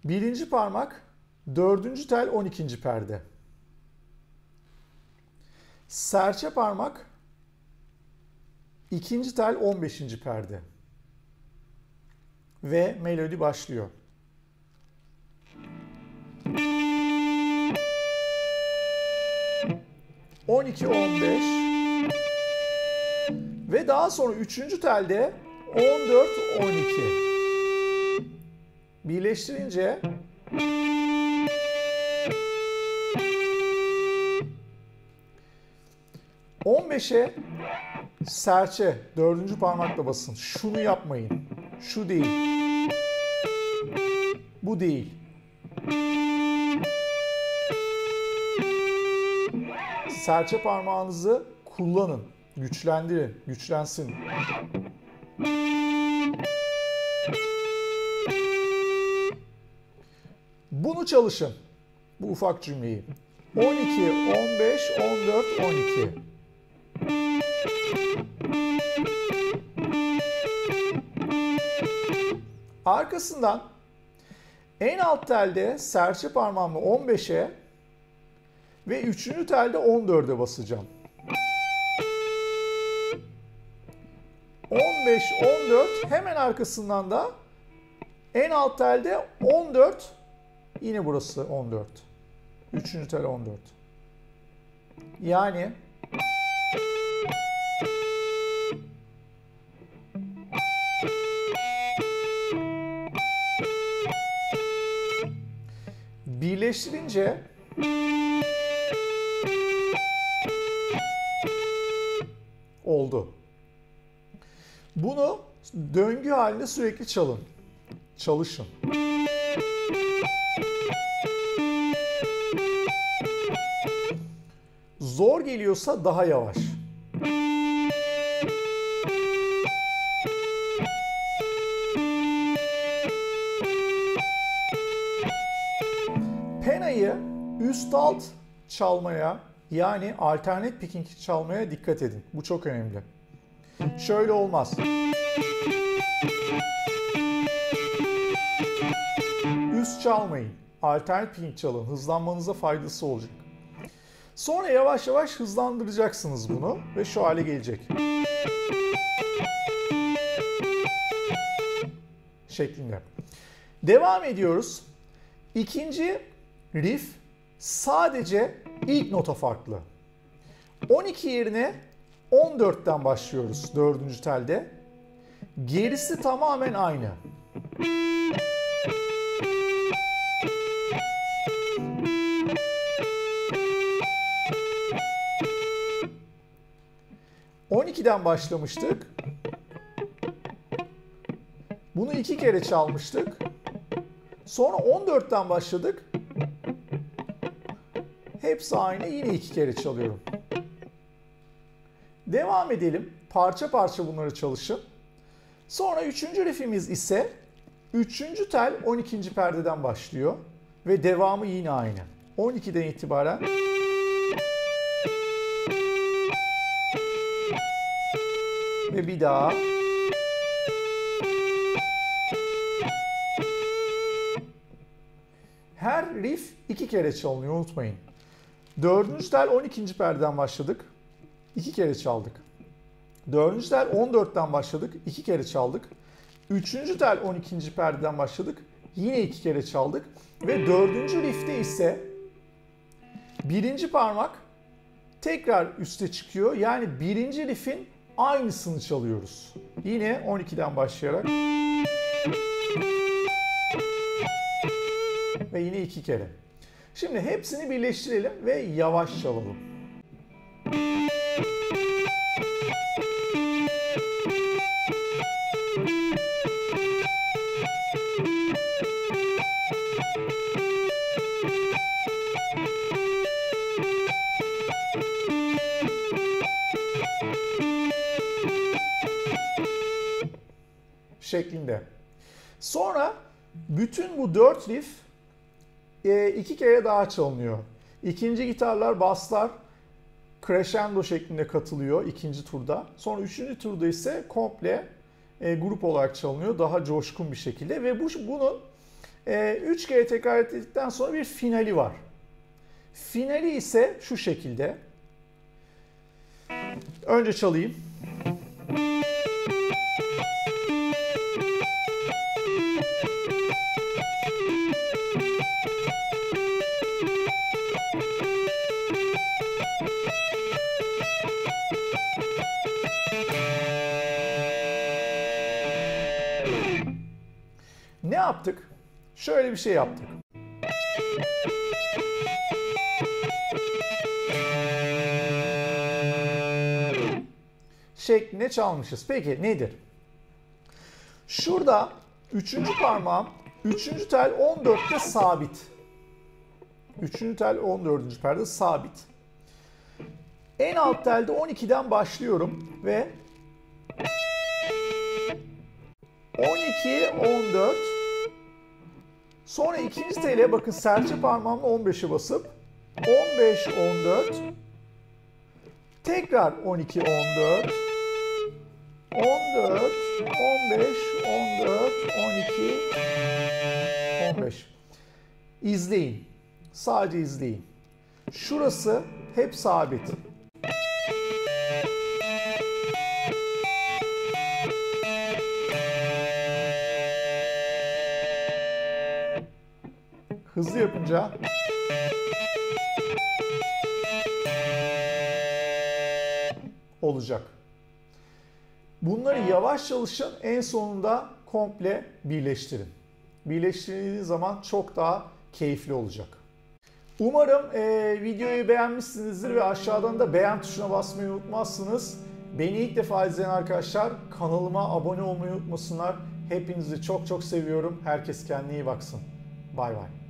Birinci parmak 4. tel 12. perde. Serçe parmak 2. tel 15. perde. Ve melodi başlıyor. ...12, 15... ...ve daha sonra 3. telde 14, 12... ...birleştirince... ...15'e... ...serçe 4. parmakla basın. Şunu yapmayın. Şu değil. Bu değil. Serçe parmağınızı kullanın. Güçlendirin. Güçlensin. Bunu çalışın. Bu ufak cümleyi. 12, 15, 14, 12. Arkasından en alt telde serçe parmağımla 15'e ve 3. telde 14'e basacağım. 15, 14, hemen arkasından da en alt telde 14, yine burası 14. 3. tel 14. Yani birleştirince oldu. Bunu döngü halinde sürekli çalın. Çalışın. Zor geliyorsa daha yavaş. Penayı üst alt çalmaya, yani alternate picking çalmaya dikkat edin. Bu çok önemli. Şöyle olmaz. Üst çalmayın. Alternate picking çalın. Hızlanmanıza faydası olacak. Sonra yavaş yavaş hızlandıracaksınız bunu ve şu hale gelecek. Şeklinde. Devam ediyoruz. İkinci riff sadece ilk nota farklı. 12 yerine 14'ten başlıyoruz 4. telde. Gerisi tamamen aynı. ...12'den başlamıştık. Bunu 2 kere çalmıştık. Sonra 14'ten başladık. Hepsi aynı. Yine 2 kere çalıyorum. Devam edelim. Parça parça bunları çalışın. Sonra 3. riffimiz ise 3. tel 12. perdeden başlıyor. Ve devamı yine aynı. 12'den itibaren ve bir daha. Her riff 2 kere çalınıyor, unutmayın. 4. tel 12. perdeden başladık. 2 kere çaldık. 4. tel 14'ten başladık. 2 kere çaldık. 3. tel 12. perdeden başladık. Yine 2 kere çaldık. Ve 4. riffte ise Birinci parmak tekrar üste çıkıyor. Yani birinci riffin aynısını çalıyoruz. Yine 12'den başlayarak. Ve yine 2 kere. Şimdi hepsini birleştirelim ve yavaş çalalım. Şeklinde. Sonra bütün bu 4 riff 2 kere daha çalınıyor. İkinci gitarlar, baslar crescendo şeklinde katılıyor ikinci turda. Sonra üçüncü turda ise komple grup olarak çalınıyor daha coşkun bir şekilde ve bunun 3 kere tekrar ettikten sonra bir finali var. Finali ise şu şekilde. Önce çalayım. Ne yaptık? Şöyle bir şey yaptık. Şeklinde çalmışız. Peki nedir? Şurada 3. parmağım 3. tel 14'te sabit. 3. tel 14. perde sabit. En alt telde 12'den başlıyorum ve 12, 14. Sonra ikinci tele bakın serçe parmağımla 15'e basıp 15, 14. Tekrar 12, 14. 14, 15, 14, 12, 15. İzleyin. Sadece izleyin. Şurası hep sabit. Hızlı yapınca olacak. Bunları yavaş çalışın, en sonunda komple birleştirin. Birleştirdiğiniz zaman çok daha keyifli olacak. Umarım videoyu beğenmişsinizdir ve aşağıdan da beğen tuşuna basmayı unutmazsınız. Beni ilk defa izleyen arkadaşlar kanalıma abone olmayı unutmasınlar. Hepinizi çok çok seviyorum. Herkes kendine iyi baksın. Bay bay.